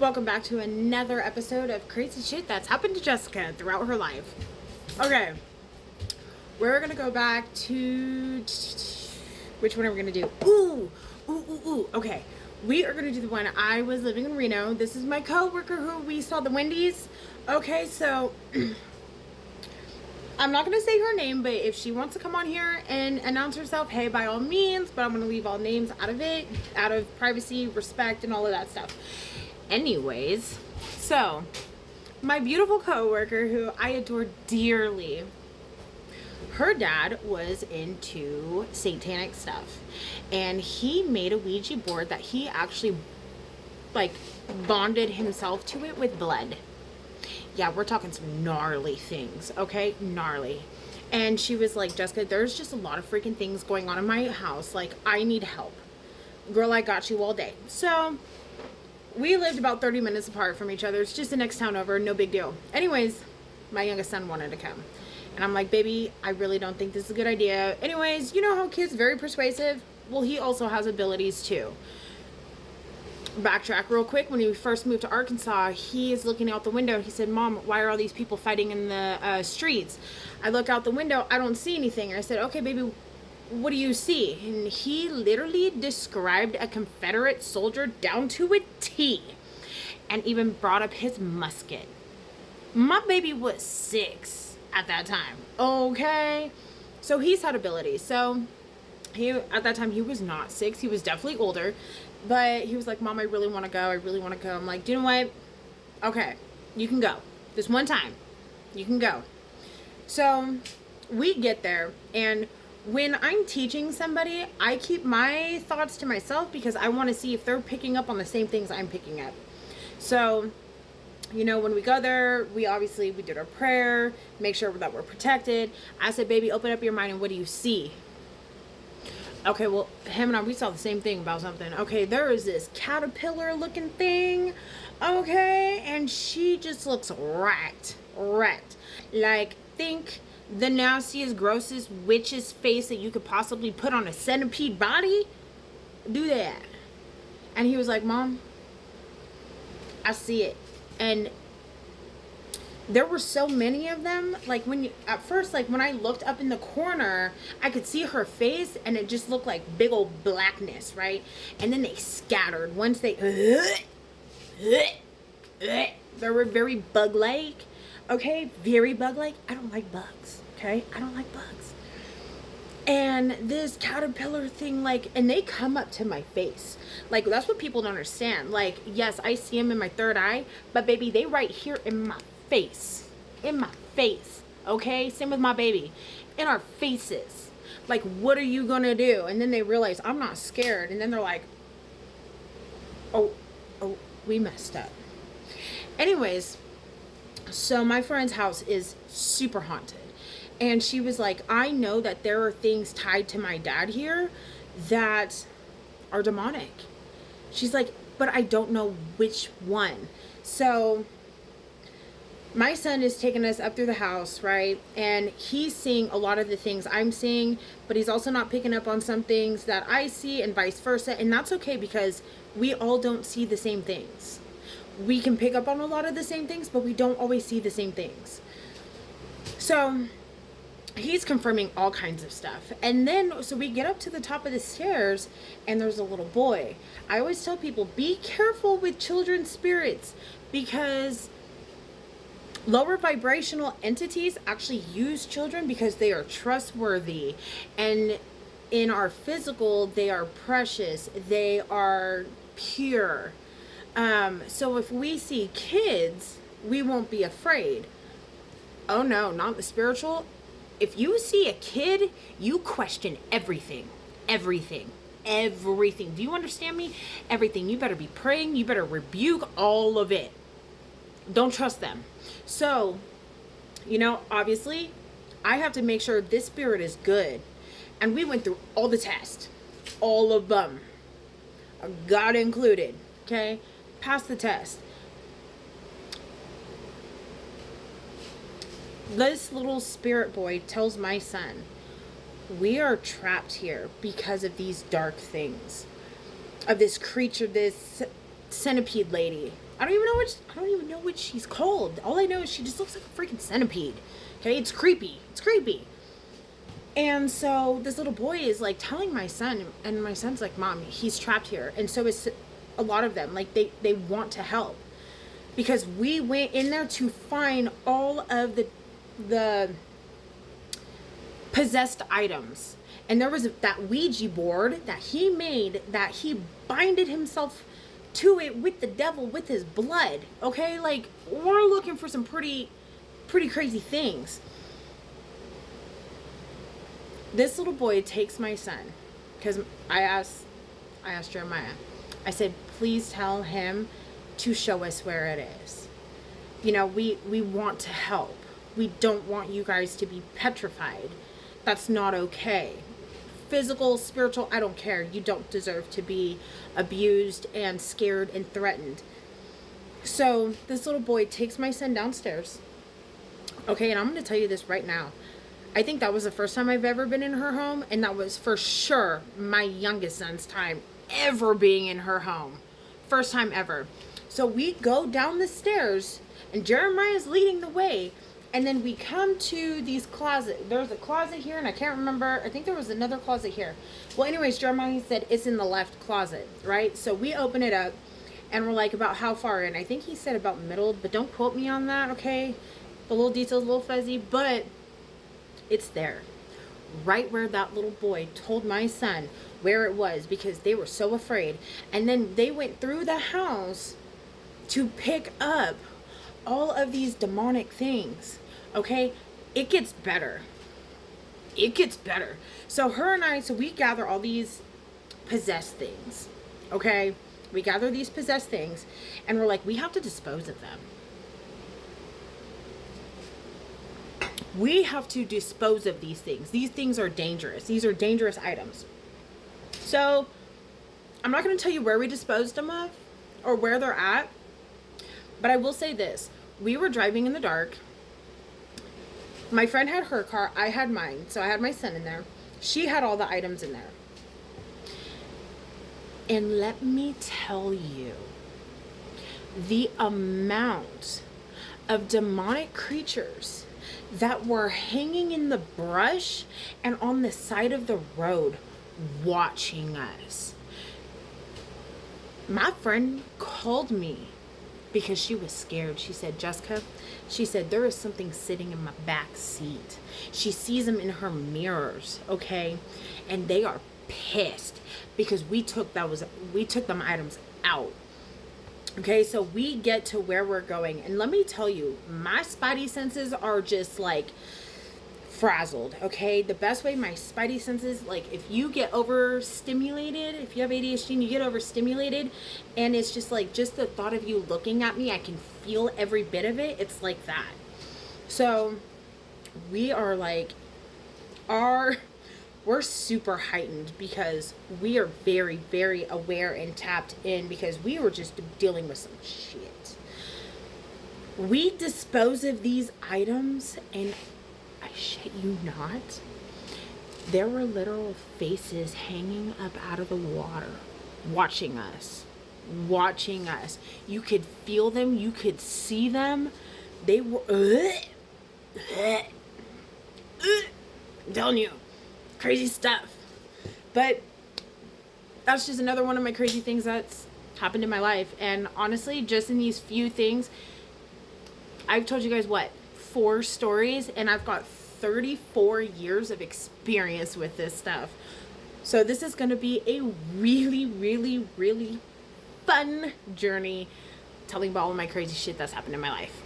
Welcome back to another episode of crazy shit that's happened to Jessica throughout her life. Okay, we're gonna go back to which one are we gonna do? Ooh. Okay, we are gonna do the one. I was living in Reno. This is my co-worker who we saw the Wendy's. Okay, so I'm not gonna say her name, but if she wants to come on here and announce herself, hey, by all means. But I'm gonna leave all names out of it, out of privacy, respect, and all of that stuff. Anyways, so my beautiful coworker who I adore dearly, her dad was into satanic stuff, and he made a Ouija board that he actually bonded himself to it with blood. Yeah, we're talking some gnarly things, okay? Gnarly. And she was like, Jessica, there's just a lot of freaking things going on in my house. Like, I need help. Girl, I got you all day. So we lived about 30 minutes apart from each other. It's just the next town over. No big deal. Anyways, my youngest son wanted to come. And I'm like, baby, I really don't think this is a good idea. Anyways, you know how kids are very persuasive? Well, he also has abilities too. Backtrack real quick. When he first moved to Arkansas, he is looking out the window. He said, Mom, why are all these people fighting in the streets? I look out the window. I don't see anything. And I said, okay, baby, what do you see? And he literally described a Confederate soldier down to a T, and even brought up his musket. My baby was 6 at that time. Okay, so he's had abilities. So at that time he was not 6. He was definitely older, but he was like, Mom, I really want to go. I'm like, do you know what? Okay, you can go. This one time, you can go. So we get there, and when I'm teaching somebody, I keep my thoughts to myself because I want to see if they're picking up on the same things I'm picking up. So, you know, when we go there, we did our prayer, make sure that we're protected. I said, baby, open up your mind, and what do you see? Okay, well, him and we saw the same thing about something. Okay, there is this caterpillar looking thing. Okay, and she just looks wrecked. Like, think the nastiest, grossest witch's face that you could possibly put on a centipede body. Do that. And he was like, Mom, I see it. And there were so many of them. Like, at first, when I looked up in the corner, I could see her face, and it just looked like big old blackness, right? And then they scattered. Once they were very bug-like. Okay, very bug-like. I don't like bugs. Okay, I don't like bugs. And this caterpillar thing, and they come up to my face. That's what people don't understand. Yes, I see them in my third eye, but baby, they right here in my face. In my face. Okay, same with my baby. In our faces. What are you gonna do? And then they realize I'm not scared. And then they're like, oh, we messed up. Anyways, so my friend's house is super haunted. And she was like, I know that there are things tied to my dad here that are demonic. She's like, but I don't know which one. So my son is taking us up through the house, right? And he's seeing a lot of the things I'm seeing, but he's also not picking up on some things that I see, and vice versa. And that's okay, because we all don't see the same things. We can pick up on a lot of the same things, but we don't always see the same things. So he's confirming all kinds of stuff. And then, so we get up to the top of the stairs, and there's a little boy. I always tell people, be careful with children's spirits, because lower vibrational entities actually use children because they are trustworthy. And in our physical, they are precious. They are pure. So if we see kids, we won't be afraid. Oh no, not the spiritual. If you see a kid, you question everything. Do you understand me? Everything. You better be praying. You better rebuke all of it. Don't trust them. So, obviously, I have to make sure this spirit is good. And we went through all the tests. All of them. God included. Okay? Passed the test. This little spirit boy tells my son, we are trapped here because of these dark things. Of this creature, this centipede lady. I don't even know what she's called. All I know is she just looks like a freaking centipede. Okay, it's creepy. It's creepy. And so this little boy is like telling my son, and my son's like, Mom, he's trapped here. And so is a lot of them. Like they want to help. Because we went in there to find all of the possessed items. And there was that Ouija board that he made, that he binded himself to it with the devil with his blood. Okay, like we're looking for some pretty crazy things. This little boy takes my son, because I asked Jeremiah, I said, please tell him to show us where it is. You know, we want to help. We don't want you guys to be petrified. That's not okay. Physical, spiritual, I don't care. You don't deserve to be abused and scared and threatened. So this little boy takes my son downstairs. Okay, and I'm going to tell you this right now. I think that was the first time I've ever been in her home, and that was for sure my youngest son's time ever being in her home. First time ever. So we go down the stairs, and Jeremiah's leading the way, and then we come to these closets. There's a closet here, and I can't remember. I think there was another closet here. Well, anyways, Jeremiah said it's in the left closet, right? So we open it up, and we're like, about how far in? I think he said about middle, but don't quote me on that, okay? The little details a little fuzzy, but it's there. Right where that little boy told my son where it was, because they were so afraid. And then they went through the house to pick up all of these demonic things. Okay? It gets better. It gets better. So we gather all these possessed things. Okay? We gather these possessed things, and we're like, we have to dispose of them. We have to dispose of these things. These things are dangerous. These are dangerous items. So I'm not going to tell you where we disposed them of or where they're at, but I will say this. We were driving in the dark. My friend had her car. I had mine. So I had my son in there. She had all the items in there. And let me tell you, the amount of demonic creatures that were hanging in the brush and on the side of the road watching us. My friend called me because she was scared. She said, Jessica, she said, there is something sitting in my back seat. She sees them in her mirrors, okay? And they are pissed because we took them items out. Okay, so we get to where we're going, and let me tell you, my spidey senses are just like frazzled. Okay, the best way my spidey senses, like if you get overstimulated, if you have ADHD and you get overstimulated, and it's just like, just the thought of you looking at me, I can feel every bit of it. It's like that. So we are like, we're super heightened because we are very, very aware and tapped in, because we were just dealing with some shit. We dispose of these items, and I shit you not, there were literal faces hanging up out of the water, watching us. You could feel them. You could see them. They were, I'm telling you, crazy stuff. But that's just another one of my crazy things that's happened in my life. And honestly, just in these few things, I've told you guys 4 stories, and I've got 34 years of experience with this stuff. So this is going to be a really, really, really fun journey telling about all of my crazy shit that's happened in my life.